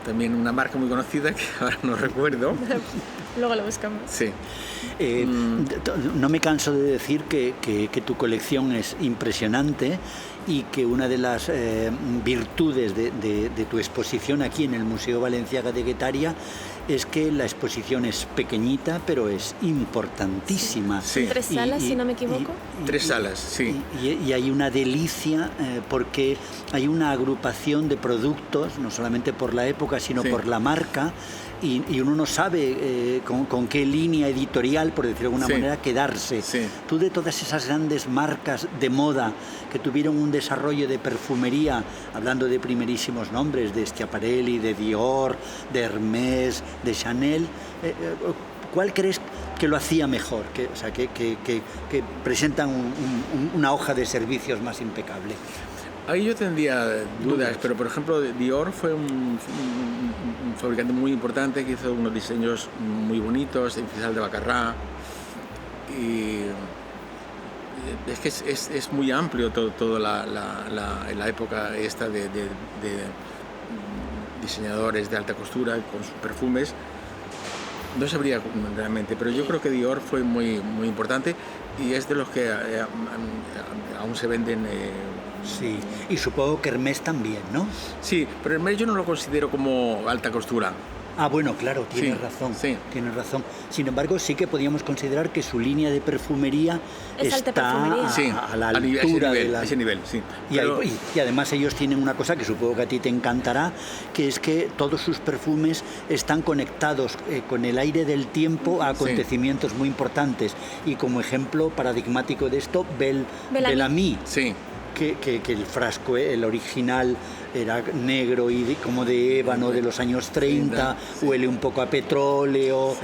también una marca muy conocida que ahora no recuerdo. Luego lo buscamos. Sí. No me canso de decir que tu colección es impresionante y que una de las virtudes de tu exposición aquí en el Museo Balenciaga de Guetaria es que la exposición es pequeñita, pero es importantísima. Sí. 3 salas, si no me equivoco. 3 salas, sí. Y hay una delicia porque hay una agrupación de productos, no solamente por la época, sino por la marca, y uno no sabe con qué línea editorial, por decirlo de alguna manera, quedarse. Sí. Tú, de todas esas grandes marcas de moda que tuvieron un desarrollo de perfumería, hablando de primerísimos nombres, de Schiaparelli, de Dior, de Hermès, de Chanel, ¿cuál crees que lo hacía mejor? Que presentan una hoja de servicios más impecable. Ahí yo tendría dudas, pero por ejemplo Dior fue un fabricante muy importante que hizo unos diseños muy bonitos, el Cristal de Baccarat, y es que es muy amplio toda la época esta de diseñadores de alta costura con sus perfumes. No sabría realmente, pero yo creo que Dior fue muy importante y es de los que aún se venden. Sí, y supongo que Hermès también, ¿no? Sí, pero Hermès yo no lo considero como alta costura. Ah, bueno, claro, tienes razón. Tienes razón. Sin embargo, sí que podríamos considerar que su línea de perfumería está a la altura de ese nivel, sí. Y además ellos tienen una cosa que supongo que a ti te encantará, que es que todos sus perfumes están conectados con el aire del tiempo a acontecimientos muy importantes. Y como ejemplo paradigmático de esto, Bel-Ami. Sí. Que el frasco, el original, era negro y como de ébano de los años 30, huele un poco a petróleo,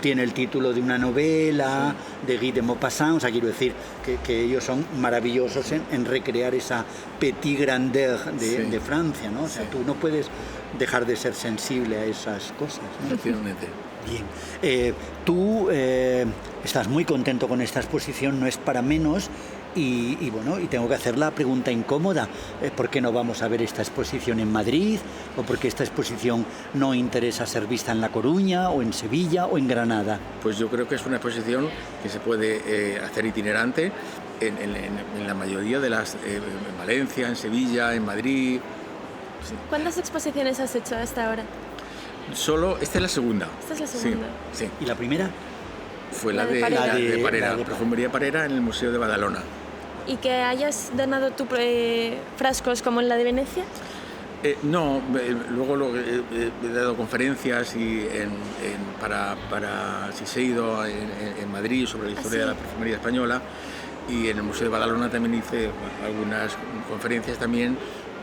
tiene el título de una novela de Guy de Maupassant. O sea, quiero decir que ellos son maravillosos en recrear esa petit grandeur de Francia, ¿no? O sea, tú no puedes dejar de ser sensible a esas cosas, ¿no? Efectivamente. Bien. Tú estás muy contento con esta exposición, no es para menos. Y bueno, y tengo que hacer la pregunta incómoda, ¿por qué no vamos a ver esta exposición en Madrid? ¿O por qué esta exposición no interesa ser vista en La Coruña, o en Sevilla, o en Granada? Pues yo creo que es una exposición que se puede hacer itinerante en la mayoría de las... en Valencia, en Sevilla, en Madrid... Sí. ¿Cuántas exposiciones has hecho hasta ahora? Solo, esta es la segunda. Esta es la segunda. Sí. ¿Y la primera? Fue la de Parera, Perfumería Parera en el Museo de Badalona. ¿Y que hayas donado tú frascos como en la de Venecia? No, luego he dado conferencias para Siseido en Madrid sobre la historia de la perfumería española, y en el Museo de Badalona también hice algunas conferencias también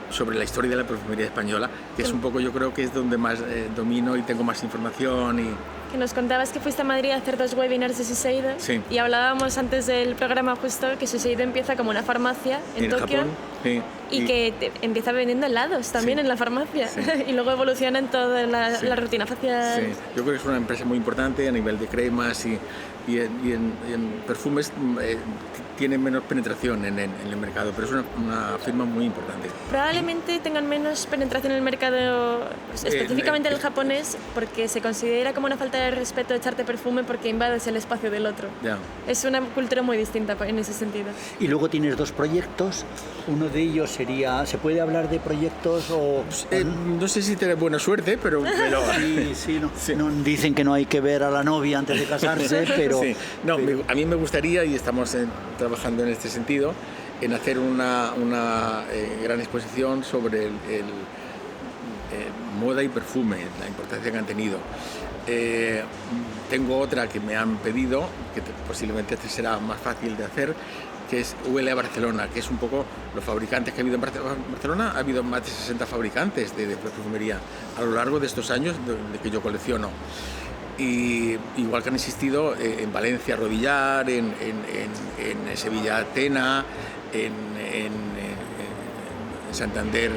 sobre la historia de la perfumería española, que es un poco, yo creo que es donde más domino y tengo más información. Que nos contabas que fuiste a Madrid a hacer 2 webinars de Shiseido, y hablábamos antes del programa justo que Shiseido empieza como una farmacia en Tokio, Japón, y que empieza vendiendo helados también en la farmacia, y luego evoluciona en toda la rutina facial. Sí. Yo creo que es una empresa muy importante a nivel de cremas y en perfumes tiene menos penetración en el mercado, pero es una firma muy importante. Probablemente tengan menos penetración en el mercado, específicamente el japonés, porque se considera como una falta de respeto echarte perfume porque invades el espacio del otro. Es una cultura muy distinta en ese sentido. Y luego tienes 2 proyectos. Uno de ellos sería... ¿Se puede hablar de proyectos o...? No sé si tienes buena suerte, pero no, dicen que no hay que ver a la novia antes de casarse, pero... A mí me gustaría, y estamos trabajando en este sentido, en hacer una gran exposición sobre el moda y perfume, la importancia que han tenido. Tengo otra que me han pedido, que posiblemente será más fácil de hacer, que es Huele a Barcelona, que es un poco los fabricantes que ha habido en Barcelona. Ha habido más de 60 fabricantes de perfumería a lo largo de estos años de que yo colecciono. Y igual que han existido en Valencia Rodillar, en Sevilla Atena, en Santander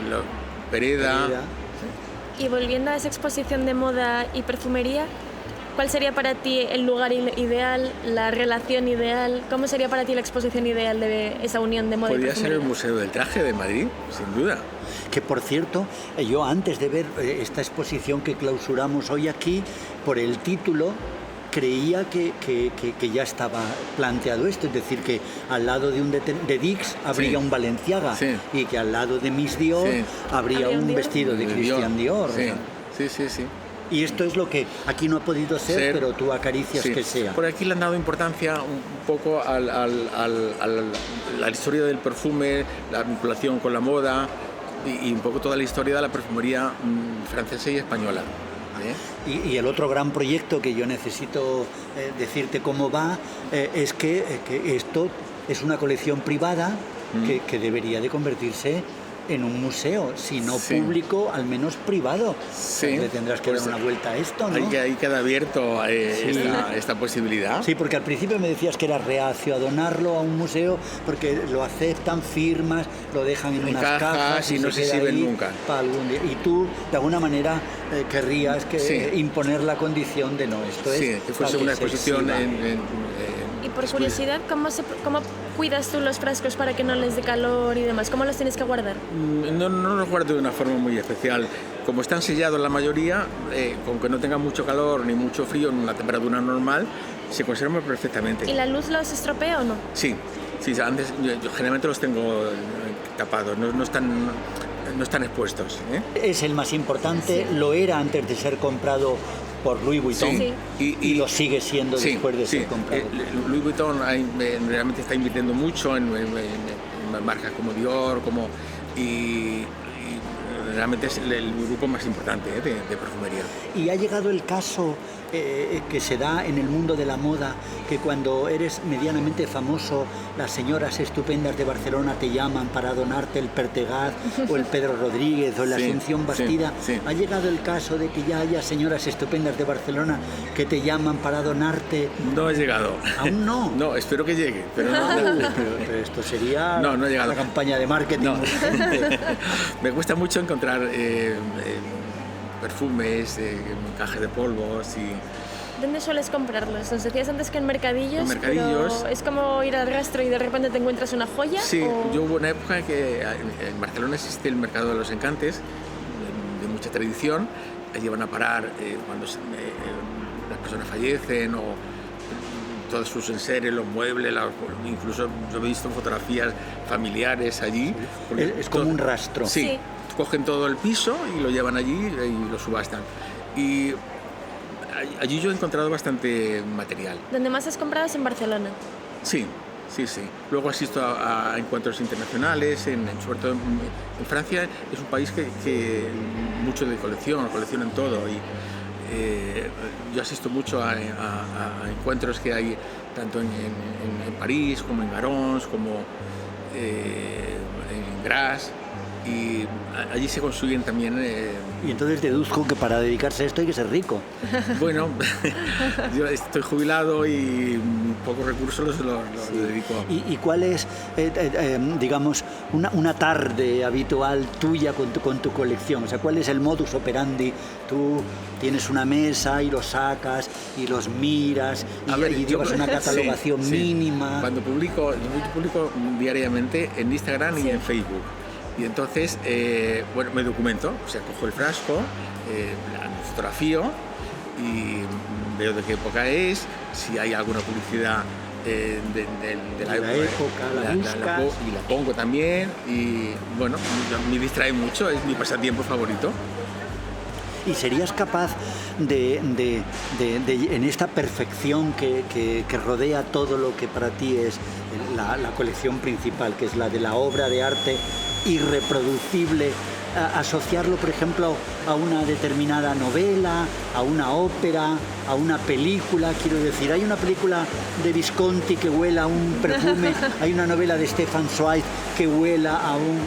Pereda. Y volviendo a esa exposición de moda y perfumería, ¿cuál sería para ti el lugar ideal, la relación ideal? ¿Cómo sería para ti la exposición ideal de esa unión de moda y perfumería? Podría ser el Museo del Traje de Madrid, sin duda. Que por cierto, yo antes de ver esta exposición que clausuramos hoy aquí, por el título, creía que ya estaba planteado esto, es decir, que al lado de Dix habría un Balenciaga, y que al lado de Miss Dior habría un vestido de Christian Dior. Sí. Y esto es lo que aquí no ha podido ser, pero tú acaricias que sea. Por aquí le han dado importancia un poco a la historia del perfume, la vinculación con la moda y un poco toda la historia de la perfumería francesa y española. Y el otro gran proyecto que yo necesito decirte cómo va es que esto es una colección privada que debería de convertirse en un museo, si no público, al menos privado. Le tendrás que dar una vuelta a esto, ¿no? Hay que quedar abierto a esta posibilidad. Sí, porque al principio me decías que era reacio a donarlo a un museo porque lo aceptan, firmas, lo dejan en unas cajas y no se exhiben nunca. Para algún día. Y tú, de alguna manera, querrías imponer la condición de no, esto es... Sí, que fuese una exposición Y por curiosidad, ¿cómo cuidas tú los frascos para que no les dé calor y demás? ¿Cómo los tienes que guardar? No los guardo de una forma muy especial. Como están sellados la mayoría, con que no tengan mucho calor ni mucho frío en una temperatura normal, se conservan perfectamente. ¿Y la luz los estropea o no? Sí, antes yo generalmente los tengo tapados, no están no están expuestos. Es el más importante, lo era antes de ser comprado por Louis Vuitton, sí. y lo sigue siendo después de ser comprado. Louis Vuitton realmente está invirtiendo mucho en marcas como Dior, y realmente es el grupo más importante de perfumería. Y ha llegado el caso que se da en el mundo de la moda, que cuando eres medianamente famoso, las señoras estupendas de Barcelona te llaman para donarte el Pertegaz o el Pedro Rodríguez o el Asunción Bastida. Sí. ¿Ha llegado el caso de que ya haya señoras estupendas de Barcelona que te llaman para donarte? No ha llegado. ¿Aún no? No, espero que llegue, pero no. Pero esto sería no ha llegado. una campaña de marketing. No. Me cuesta mucho encontrar perfumes, cajas de polvos y... ¿Dónde sueles comprarlos? Nos decías antes que en mercadillos. En mercadillos. Pero ¿es como ir al rastro y de repente te encuentras una joya? Sí, ¿o? yo hubo una época que en Barcelona existe el mercado de los encantes, de mucha tradición. Allí van a parar cuando las personas fallecen o todos sus enseres, los muebles, incluso yo he visto fotografías familiares allí. Es como un rastro. Sí. Cogen todo el piso y lo llevan allí y lo subastan. Y allí yo he encontrado bastante material. ¿Dónde más has comprado es en Barcelona? Sí. Luego asisto a encuentros internacionales, sobre todo en Francia. Es un país que mucho de coleccionan todo. Y yo asisto mucho a encuentros que hay tanto en París como en Garons, como en Grasse. Y allí se construyen también... Y entonces deduzco que para dedicarse a esto hay que ser rico. Bueno, yo estoy jubilado y pocos recursos los dedico. ¿Y cuál es, digamos, una tarde habitual tuya con tu colección? O sea, ¿cuál es el modus operandi? Tú tienes una mesa y los sacas y los miras y llevas una catalogación mínima. Cuando publico diariamente en Instagram y en Facebook. Y entonces, me documento, o sea, cojo el frasco, la fotografío y veo de qué época es, si hay alguna publicidad de la época, y la pongo también. Y bueno, me distrae mucho, es mi pasatiempo favorito. ¿Y serías capaz de en esta perfección que rodea todo lo que para ti es la colección principal, que es la de la obra de arte irreproducible, asociarlo, por ejemplo, a una determinada novela, a una ópera, a una película? Quiero decir, hay una película de Visconti que huela a un perfume, hay una novela de Stefan Zweig que huela a un...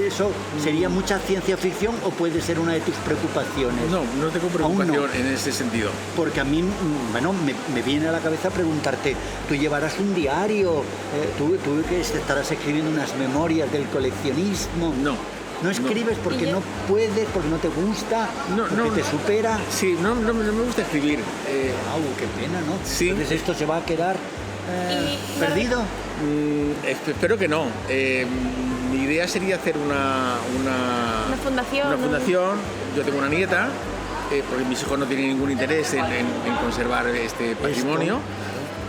¿Eso sería mucha ciencia ficción o puede ser una de tus preocupaciones? No tengo preocupación en ese sentido. Porque a mí, me viene a la cabeza preguntarte, ¿tú llevarás un diario? ¿Tú que estarás escribiendo unas memorias del coleccionismo? ¿No escribes porque no puedes, porque no te gusta, porque te supera? Sí, no me gusta escribir. Qué pena, ¿no? Sí. Entonces esto se va a quedar perdido. Espero que no. Mi idea sería hacer una fundación. Una fundación. Yo tengo una nieta, porque mis hijos no tienen ningún interés en conservar este patrimonio.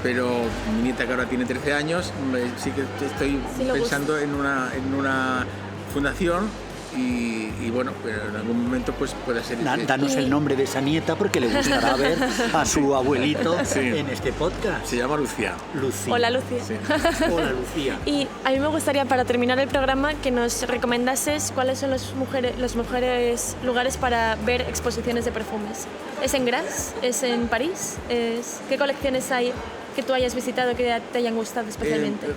Pero mi nieta, que ahora tiene 13 años, sí que estoy pensando en una fundación y bueno, pero en algún momento pues puede ser... Danos el nombre de esa nieta porque le gustará ver a su abuelito en este podcast. Se llama Lucía. Hola, Lucía. Sí. Hola, Lucía. Y a mí me gustaría, para terminar el programa, que nos recomendases cuáles son los mejores lugares para ver exposiciones de perfumes. ¿Es en Grasse? ¿Es en París? ¿Qué colecciones hay que tú hayas visitado que te hayan gustado especialmente?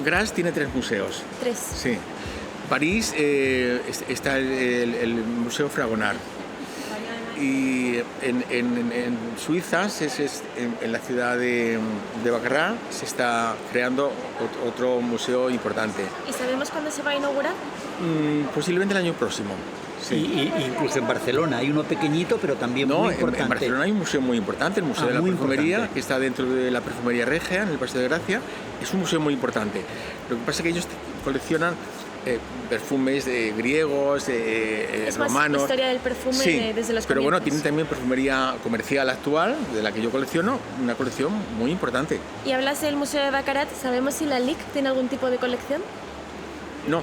Grasse tiene 3 museos. 3. Sí. París está el Museo Fragonard. Y en Suiza, en la ciudad de Baccarat, se está creando otro museo importante. ¿Y sabemos cuándo se va a inaugurar? Posiblemente el año próximo. Sí. Y incluso en Barcelona hay uno pequeñito, pero también muy importante. En Barcelona hay un museo muy importante, el Museo de la Perfumería, importante, que está dentro de la Perfumería Regia, en el Paseo de Gracia. Es un museo muy importante. Lo que pasa es que ellos coleccionan perfumes griegos, es romanos. Más historia del perfume desde los pero comienzos. bueno, tienen también perfumería comercial actual, de la que yo colecciono, una colección muy importante. Y hablas del Museo de Baccarat, ¿sabemos si la LIC tiene algún tipo de colección? No,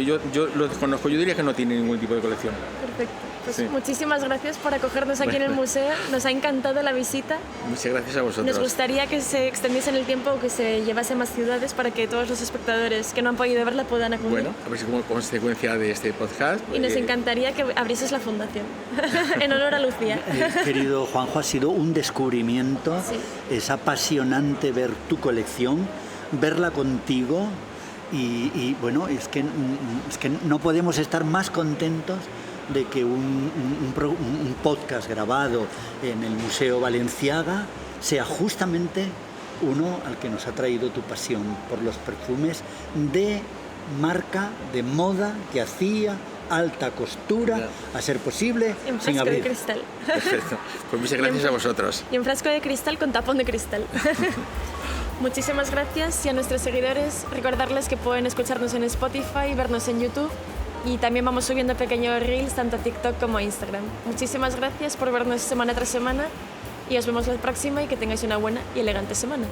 yo lo desconozco, yo diría que no tiene ningún tipo de colección. Perfecto. Pues muchísimas gracias por acogernos aquí en el museo. Nos ha encantado la visita. Muchas gracias a vosotros. Nos gustaría que se extendiese en el tiempo o que se llevase a más ciudades para que todos los espectadores que no han podido verla puedan acudir. Bueno, a ver si como consecuencia de este podcast... Y nos encantaría que abrieses la fundación en honor a Lucía. Querido Juanjo, ha sido un descubrimiento. Es apasionante ver tu colección, verla contigo y bueno, es que no podemos estar más contentos de que un podcast grabado en el Museo Balenciaga sea justamente uno al que nos ha traído tu pasión por los perfumes de marca, de moda, que hacía alta costura, a ser posible, en sin frasco abrir. de cristal. Perfecto. Pues muchas gracias a vosotros. Y en frasco de cristal con tapón de cristal. Muchísimas gracias y a nuestros seguidores recordarles que pueden escucharnos en Spotify, vernos en YouTube y también vamos subiendo pequeños reels tanto a TikTok como a Instagram. Muchísimas gracias por vernos semana tras semana y os vemos la próxima y que tengáis una buena y elegante semana.